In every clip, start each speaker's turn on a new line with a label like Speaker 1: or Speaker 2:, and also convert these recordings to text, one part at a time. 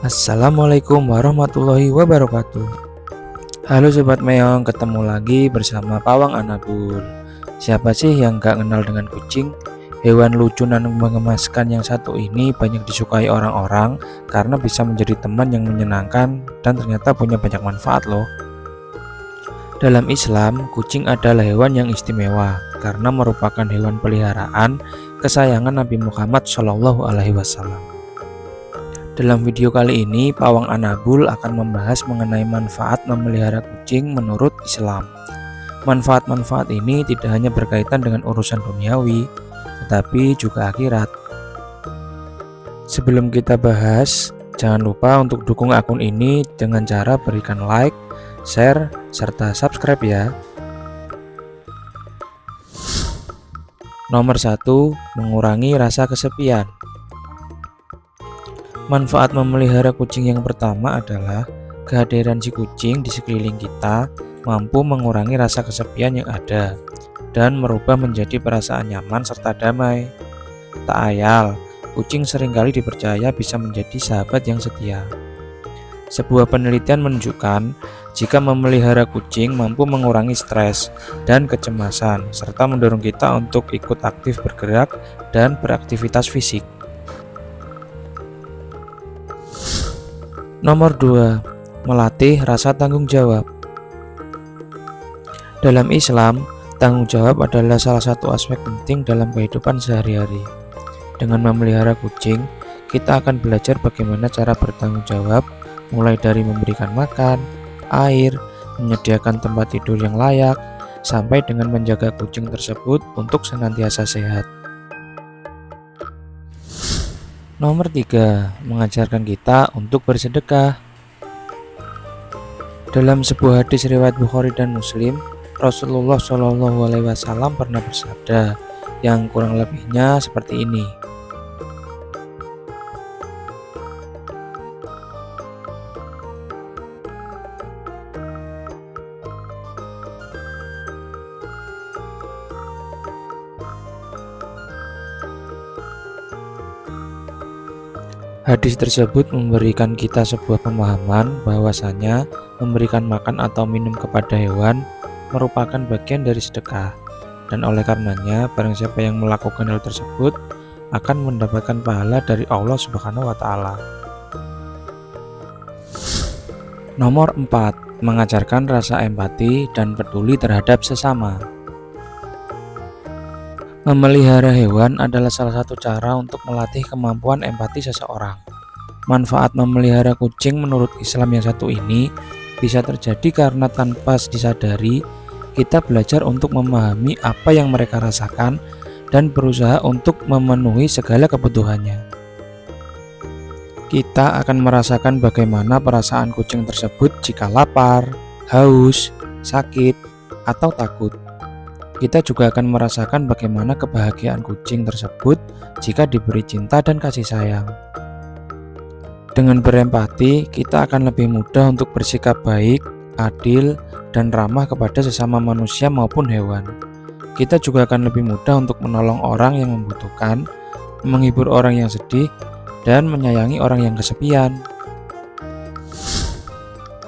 Speaker 1: Assalamualaikum warahmatullahi wabarakatuh. Halo Sobat Meong, ketemu lagi bersama Pawang Anabul. Siapa sih yang gak kenal dengan kucing? Hewan lucu dan mengemaskan yang satu ini banyak disukai orang-orang karena bisa menjadi teman yang menyenangkan dan ternyata punya banyak manfaat loh. Dalam Islam, kucing adalah hewan yang istimewa karena merupakan hewan peliharaan kesayangan Nabi Muhammad SAW. Dalam video kali ini, Pawang Anabul akan membahas mengenai manfaat memelihara kucing menurut Islam. Manfaat-manfaat ini tidak hanya berkaitan dengan urusan duniawi, tetapi juga akhirat. Sebelum kita bahas, jangan lupa untuk dukung akun ini dengan cara berikan like, share, serta subscribe ya. Nomor 1, mengurangi rasa kesepian. Manfaat memelihara kucing yang pertama adalah kehadiran si kucing di sekeliling kita mampu mengurangi rasa kesepian yang ada dan merubah menjadi perasaan nyaman serta damai. Tak ayal, kucing seringkali dipercaya bisa menjadi sahabat yang setia. Sebuah penelitian menunjukkan jika memelihara kucing mampu mengurangi stres dan kecemasan serta mendorong kita untuk ikut aktif bergerak dan beraktivitas fisik. Nomor 2, melatih rasa tanggung jawab. Dalam Islam, tanggung jawab adalah salah satu aspek penting dalam kehidupan sehari-hari. Dengan memelihara kucing, kita akan belajar bagaimana cara bertanggung jawab, mulai dari memberikan makan, air, menyediakan tempat tidur yang layak, sampai dengan menjaga kucing tersebut untuk senantiasa sehat. Nomor 3, mengajarkan kita untuk bersedekah. Dalam sebuah hadis riwayat Bukhari dan Muslim, Rasulullah SAW pernah bersabda yang kurang lebihnya seperti ini. Hadis tersebut memberikan kita sebuah pemahaman bahwasanya memberikan makan atau minum kepada hewan merupakan bagian dari sedekah, dan oleh karenanya barang siapa yang melakukan hal tersebut akan mendapatkan pahala dari Allah Subhanahu wa Ta'ala. Nomor 4, mengajarkan rasa empati dan peduli terhadap sesama. Memelihara hewan adalah salah satu cara untuk melatih kemampuan empati seseorang. Manfaat memelihara kucing menurut Islam yang satu ini bisa terjadi karena tanpa disadari kita belajar untuk memahami apa yang mereka rasakan dan berusaha untuk memenuhi segala kebutuhannya. Kita akan merasakan bagaimana perasaan kucing tersebut jika lapar, haus, sakit, atau takut. Kita juga akan merasakan bagaimana kebahagiaan kucing tersebut jika diberi cinta dan kasih sayang. Dengan berempati, kita akan lebih mudah untuk bersikap baik, adil, dan ramah kepada sesama manusia maupun hewan. Kita juga akan lebih mudah untuk menolong orang yang membutuhkan, menghibur orang yang sedih, dan menyayangi orang yang kesepian.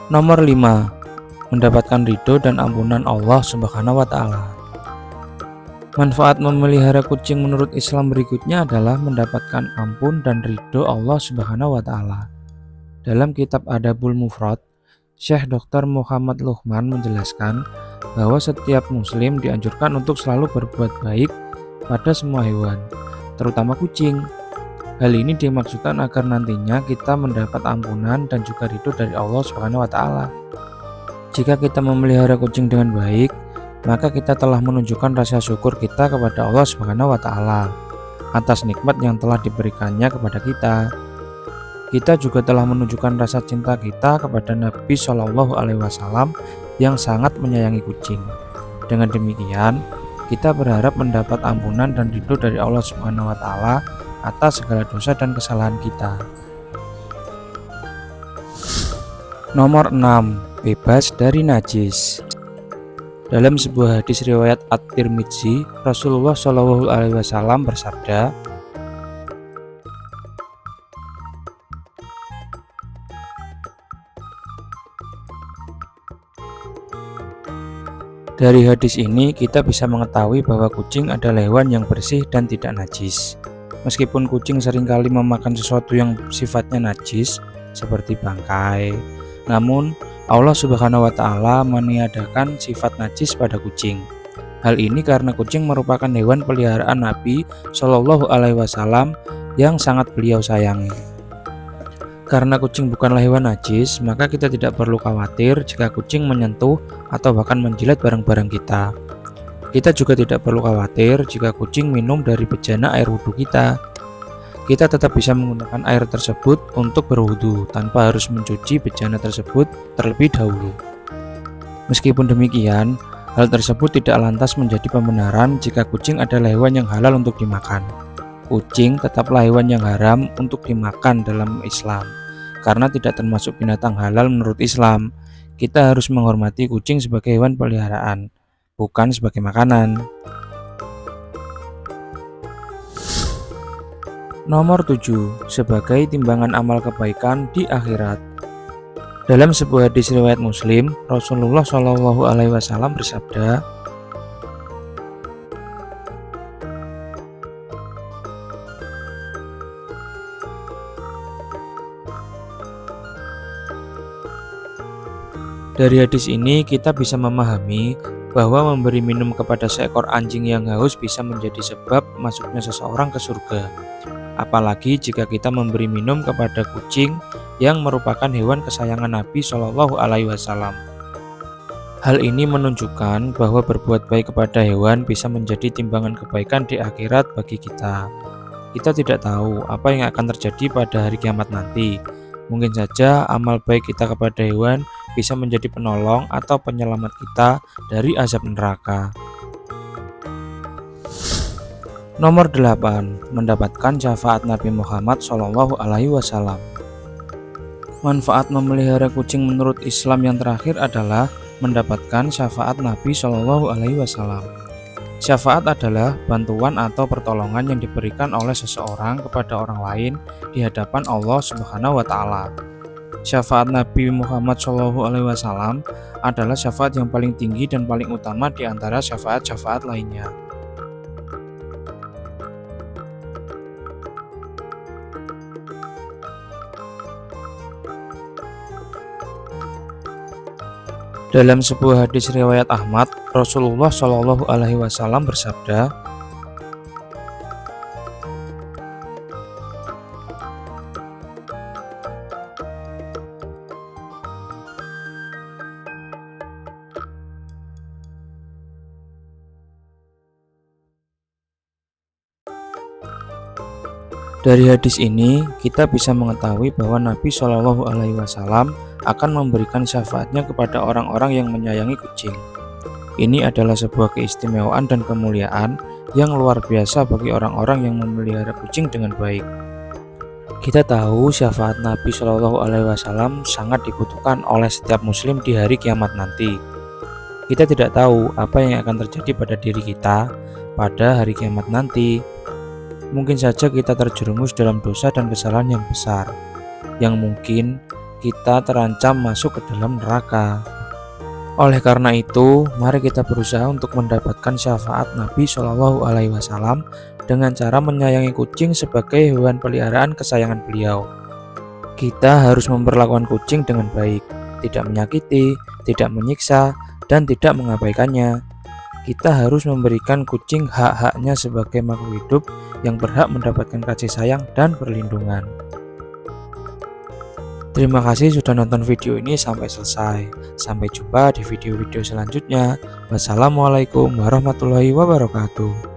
Speaker 1: Nomor 5, mendapatkan ridho dan ampunan Allah Subhanahu wa Ta'ala. Manfaat memelihara kucing menurut Islam berikutnya adalah mendapatkan ampun dan ridho Allah Subhanahu wa Ta'ala. Dalam kitab Adabul Mufrad, Syekh Dr. Muhammad Luqman menjelaskan bahwa setiap muslim dianjurkan untuk selalu berbuat baik pada semua hewan, terutama kucing. Hal ini dimaksudkan agar nantinya kita mendapat ampunan dan juga ridho dari Allah Subhanahu wa Ta'ala. Jika kita memelihara kucing dengan baik, maka kita telah menunjukkan rasa syukur kita kepada Allah Subhanahu wa Ta'ala atas nikmat yang telah diberikannya kepada kita. Kita juga telah menunjukkan rasa cinta kita kepada Nabi Shallallahu Alaihi Wasallam yang sangat menyayangi kucing. Dengan demikian, kita berharap mendapat ampunan dan ridho dari Allah Subhanahu wa Ta'ala atas segala dosa dan kesalahan kita. Nomor 6, bebas dari najis. Dalam sebuah hadis riwayat At-Tirmidzi, Rasulullah Shallallahu Alaihi Wasallam bersabda, Dari hadis ini kita bisa mengetahui bahwa kucing adalah hewan yang bersih dan tidak najis. Meskipun kucing seringkali memakan sesuatu yang sifatnya najis seperti bangkai, namun Allah Subhanahu wa taala meniadakan sifat najis pada kucing. Hal ini karena kucing merupakan hewan peliharaan Nabi Shallallahu alaihi wasallam yang sangat beliau sayangi. Karena kucing bukanlah hewan najis, maka kita tidak perlu khawatir jika kucing menyentuh atau bahkan menjilat barang-barang kita. Kita juga tidak perlu khawatir jika kucing minum dari bejana air wudhu kita. Kita tetap bisa menggunakan air tersebut untuk berwudhu tanpa harus mencuci bejana tersebut terlebih dahulu. Meskipun demikian, hal tersebut tidak lantas menjadi pembenaran jika kucing adalah hewan yang halal untuk dimakan. Kucing tetaplah hewan yang haram untuk dimakan dalam Islam, karena tidak termasuk binatang halal menurut Islam. Kita harus menghormati kucing sebagai hewan peliharaan, bukan sebagai makanan. Nomor 7. Sebagai timbangan amal kebaikan di akhirat. Dalam sebuah hadis riwayat Muslim, Rasulullah Shallallahu alaihi wasallam bersabda, dari hadis ini kita bisa memahami bahwa memberi minum kepada seekor anjing yang haus bisa menjadi sebab masuknya seseorang ke surga. Apalagi jika kita memberi minum kepada kucing yang merupakan hewan kesayangan Nabi Shallallahu alaihi wasallam. Hal ini menunjukkan bahwa berbuat baik kepada hewan bisa menjadi timbangan kebaikan di akhirat bagi kita. Kita tidak tahu apa yang akan terjadi pada hari kiamat nanti. Mungkin saja amal baik kita kepada hewan bisa menjadi penolong atau penyelamat kita dari azab neraka. Nomor 8. Mendapatkan syafaat Nabi Muhammad Shallallahu alaihi wasallam. Manfaat memelihara kucing menurut Islam yang terakhir adalah mendapatkan syafaat Nabi Shallallahu alaihi wasallam. Syafaat adalah bantuan atau pertolongan yang diberikan oleh seseorang kepada orang lain di hadapan Allah Subhanahu wa taala. Syafaat Nabi Muhammad SAW adalah syafaat yang paling tinggi dan paling utama di antara syafaat-syafaat lainnya. Dalam sebuah hadis riwayat Ahmad, Rasulullah Shallallahu alaihi wasallam bersabda, dari hadis ini kita bisa mengetahui bahwa Nabi Shallallahu alaihi wasallam akan memberikan syafaatnya kepada orang-orang yang menyayangi kucing. Ini adalah sebuah keistimewaan dan kemuliaan yang luar biasa bagi orang-orang yang memelihara kucing dengan baik. Kita tahu syafaat Nabi Shallallahu alaihi wasallam sangat dibutuhkan oleh setiap muslim di hari kiamat nanti. Kita tidak tahu apa yang akan terjadi pada diri kita pada hari kiamat nanti. Mungkin saja kita terjerumus dalam dosa dan kesalahan yang besar, yang mungkin kita terancam masuk ke dalam neraka. Oleh karena itu, mari kita berusaha untuk mendapatkan syafaat Nabi Shallallahu alaihi wasallam dengan cara menyayangi kucing sebagai hewan peliharaan kesayangan beliau. Kita harus memperlakukan kucing dengan baik, tidak menyakiti, tidak menyiksa, dan tidak mengabaikannya. Kita harus memberikan kucing hak-haknya sebagai makhluk hidup yang berhak mendapatkan kasih sayang dan perlindungan. Terima kasih sudah nonton video ini sampai selesai. Sampai jumpa di video-video selanjutnya. Wassalamualaikum warahmatullahi wabarakatuh.